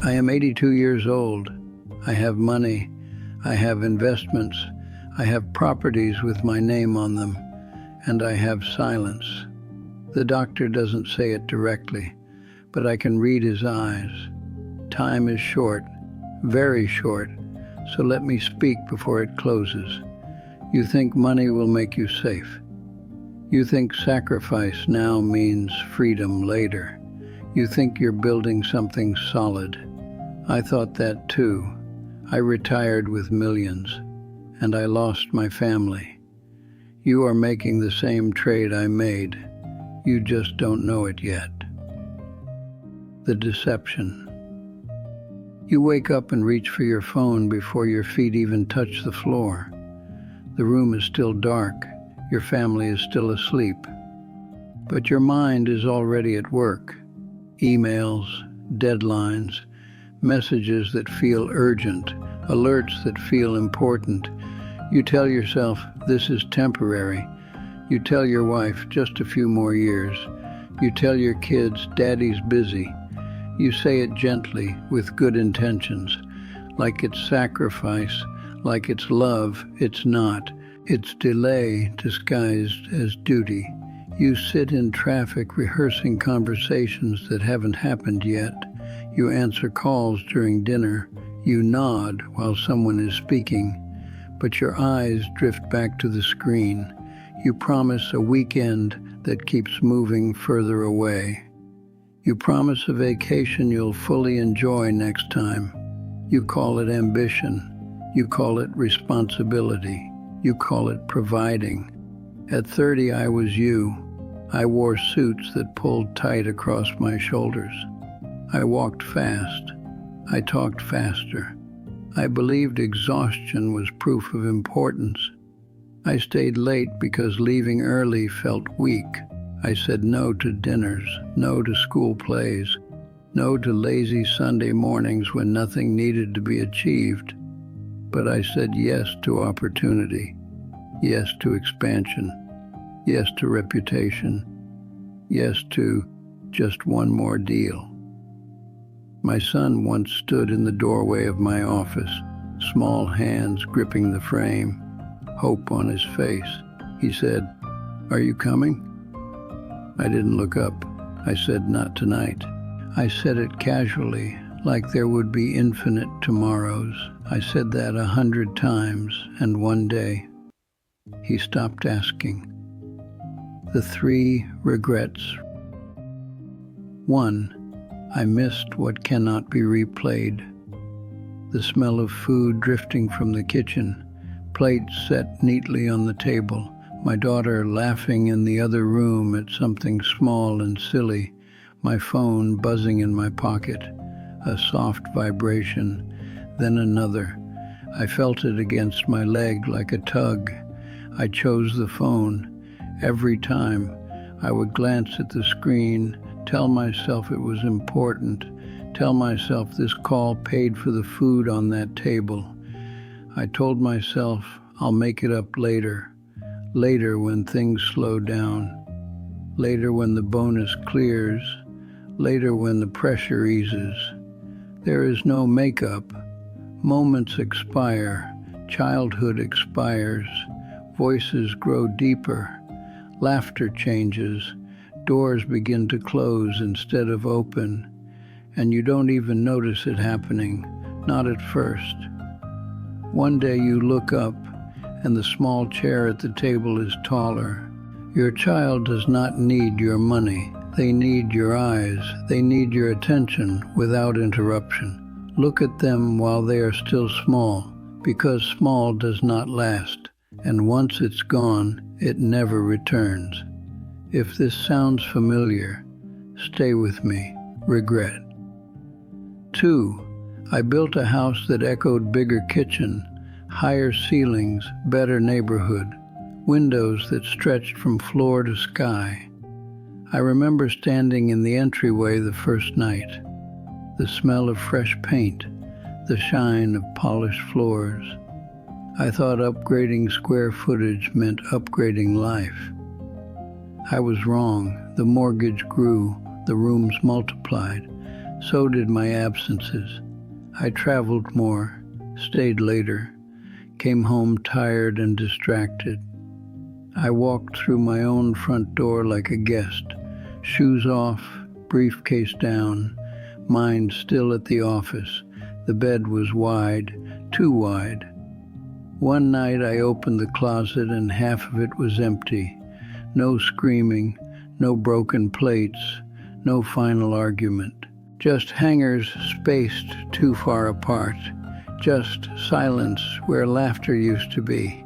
I am 82 years old. I have money. I have investments. I have properties with my name on them. And I have silence. The doctor doesn't say it directly, but I can read his eyes. Time is short, very short, so let me speak before it closes. You think money will make you safe. You think sacrifice now means freedom later. You think you're building something solid. I thought that too. I retired with millions, and I lost my family. You are making the same trade I made. You just don't know it yet. The deception. You wake up and reach for your phone before your feet even touch the floor. The room is still dark. Your family is still asleep. But your mind is already at work. Emails, deadlines, messages that feel urgent, alerts that feel important. You tell yourself, this is temporary. You tell your wife, just a few more years. You tell your kids, Daddy's busy. You say it gently, with good intentions. Like it's sacrifice, like it's love. It's not. It's delay disguised as duty. You sit in traffic rehearsing conversations that haven't happened yet. You answer calls during dinner. You nod while someone is speaking, but your eyes drift back to the screen. You promise a weekend that keeps moving further away. You promise a vacation you'll fully enjoy next time. You call it ambition. You call it responsibility. You call it providing. At 30, I was you. I wore suits that pulled tight across my shoulders. I walked fast. I talked faster. I believed exhaustion was proof of importance. I stayed late because leaving early felt weak. I said no to dinners, no to school plays, no to lazy Sunday mornings when nothing needed to be achieved. But I said yes to opportunity, yes to expansion, yes to reputation, yes to just one more deal. My son once stood in the doorway of my office, small hands gripping the frame, hope on his face. He said, "Are you coming?" I didn't look up. I said, "Not tonight." I said it casually, like there would be infinite tomorrows. I said that 100 times, and one day, he stopped asking. The 3 regrets. 1. I missed what cannot be replayed. The smell of food drifting from the kitchen, plates set neatly on the table, my daughter laughing in the other room at something small and silly, my phone buzzing in my pocket, a soft vibration, then another. I felt it against my leg like a tug. I chose the phone. Every time I would glance at the screen, tell myself it was important, tell myself this call paid for the food on that table. I told myself I'll make it up later. Later when things slow down. Later when the bonus clears. Later when the pressure eases. There is no makeup. Moments expire. Childhood expires. Voices grow deeper. Laughter changes. Doors begin to close instead of open. And you don't even notice it happening. Not at first. One day you look up, and the small chair at the table is taller. Your child does not need your money. They need your eyes. They need your attention without interruption. Look at them while they are still small, because small does not last, and once it's gone, it never returns. If this sounds familiar, stay with me. Regret. 2. I built a house that echoed bigger kitchen, higher ceilings, better neighborhood, windows that stretched from floor to sky. I remember standing in the entryway the first night, the smell of fresh paint, the shine of polished floors. I thought upgrading square footage meant upgrading life. I was wrong. The mortgage grew, the rooms multiplied. So did my absences. I traveled more, stayed later, came home tired and distracted. I walked through my own front door like a guest, shoes off, briefcase down, mind still at the office. The bed was wide, too wide. One night I opened the closet and half of it was empty. No screaming, no broken plates, no final argument. Just hangers spaced too far apart. Just silence where laughter used to be.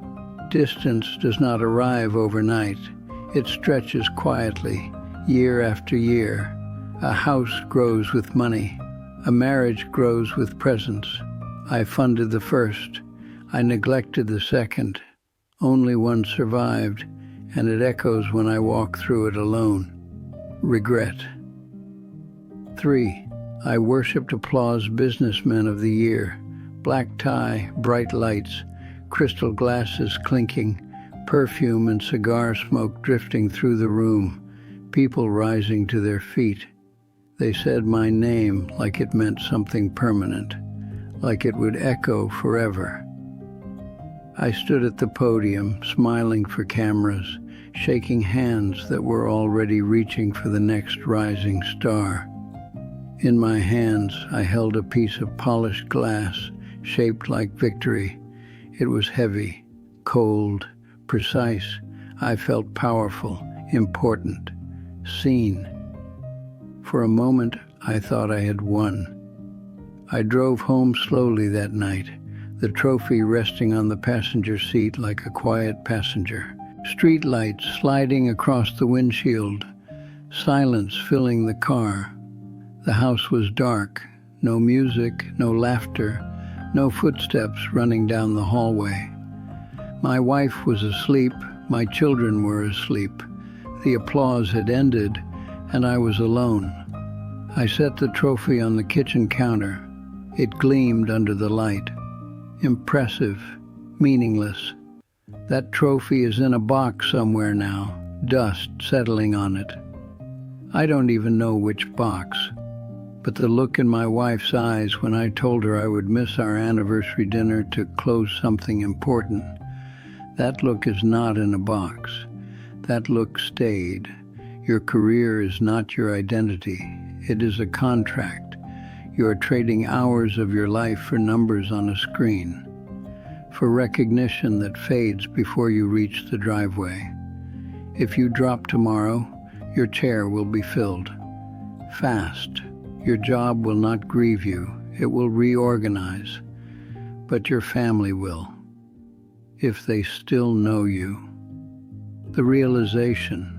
Distance does not arrive overnight. It stretches quietly, year after year. A house grows with money. A marriage grows with presents. I funded the first. I neglected the second. Only one survived, and it echoes when I walk through it alone. Regret. 3. I worshipped applause businessmen of the year. Black tie, bright lights, crystal glasses clinking, perfume and cigar smoke drifting through the room, people rising to their feet. They said my name like it meant something permanent, like it would echo forever. I stood at the podium, smiling for cameras, shaking hands that were already reaching for the next rising star. In my hands, I held a piece of polished glass, shaped like victory. It was heavy, cold, precise. I felt powerful, important, seen. For a moment, I thought I had won. I drove home slowly that night, the trophy resting on the passenger seat like a quiet passenger. Street lights sliding across the windshield, silence filling the car. The house was dark, no music, no laughter, no footsteps running down the hallway. My wife was asleep, my children were asleep. The applause had ended, and I was alone. I set the trophy on the kitchen counter. It gleamed under the light. Impressive, meaningless. That trophy is in a box somewhere now, dust settling on it. I don't even know which box. But the look in my wife's eyes when I told her I would miss our anniversary dinner to close something important, that look is not in a box. That look stayed. Your career is not your identity. It is a contract. You are trading hours of your life for numbers on a screen, for recognition that fades before you reach the driveway. If you drop tomorrow, your chair will be filled. Fast. Your job will not grieve you. It will reorganize. But your family will, if they still know you. The realization.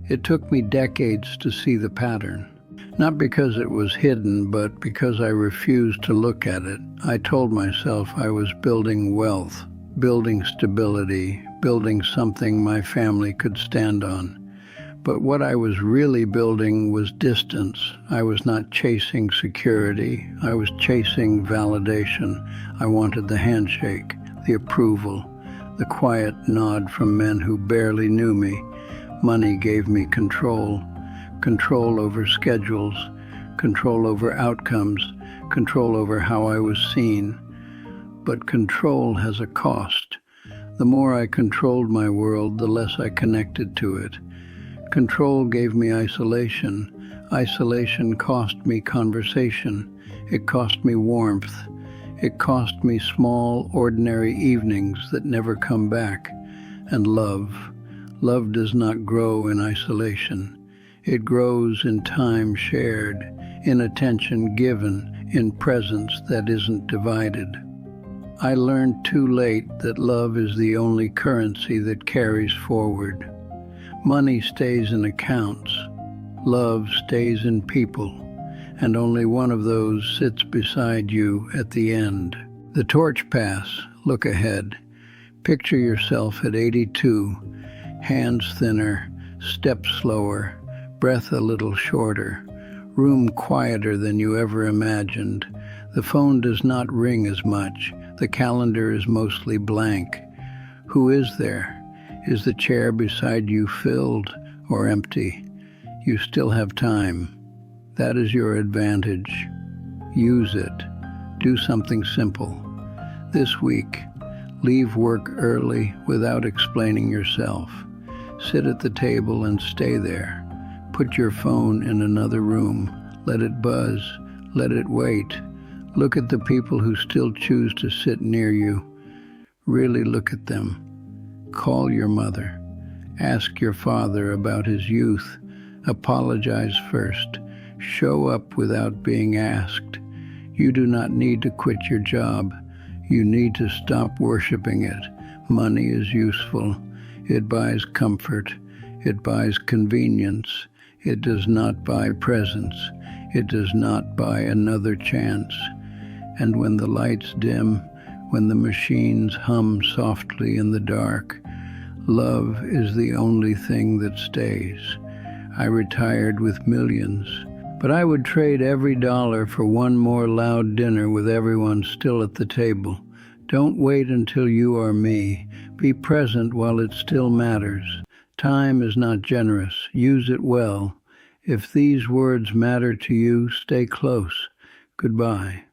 It took me decades to see the pattern. Not because it was hidden, but because I refused to look at it. I told myself I was building wealth, building stability, building something my family could stand on. But what I was really building was distance. I was not chasing security. I was chasing validation. I wanted the handshake, the approval, the quiet nod from men who barely knew me. Money gave me control. Control over schedules, control over outcomes, control over how I was seen. But control has a cost. The more I controlled my world, the less I connected to it. Control gave me isolation. Isolation cost me conversation. It cost me warmth. It cost me small, ordinary evenings that never come back. And love. Love does not grow in isolation. It grows in time shared, in attention given, in presence that isn't divided. I learned too late that love is the only currency that carries forward. Money stays in accounts. Love stays in people. And only one of those sits beside you at the end. The torch pass. Look ahead. Picture yourself at 82, hands thinner, steps slower, breath a little shorter, room quieter than you ever imagined. The phone does not ring as much. The calendar is mostly blank. Who is there? Is the chair beside you filled or empty? You still have time. That is your advantage. Use it. Do something simple. This week, leave work early without explaining yourself. Sit at the table and stay there. Put your phone in another room. Let it buzz. Let it wait. Look at the people who still choose to sit near you. Really look at them. Call your mother. Ask your father about his youth. Apologize first. Show up without being asked. You do not need to quit your job. You need to stop worshiping it. Money is useful. It buys comfort. It buys convenience. It does not buy presents. It does not buy another chance. And when the lights dim, when the machines hum softly in the dark, love is the only thing that stays. I retired with millions, but I would trade every dollar for one more loud dinner with everyone still at the table. Don't wait until you are me. Be present while it still matters. Time is not generous. Use it well. If these words matter to you, stay close. Goodbye.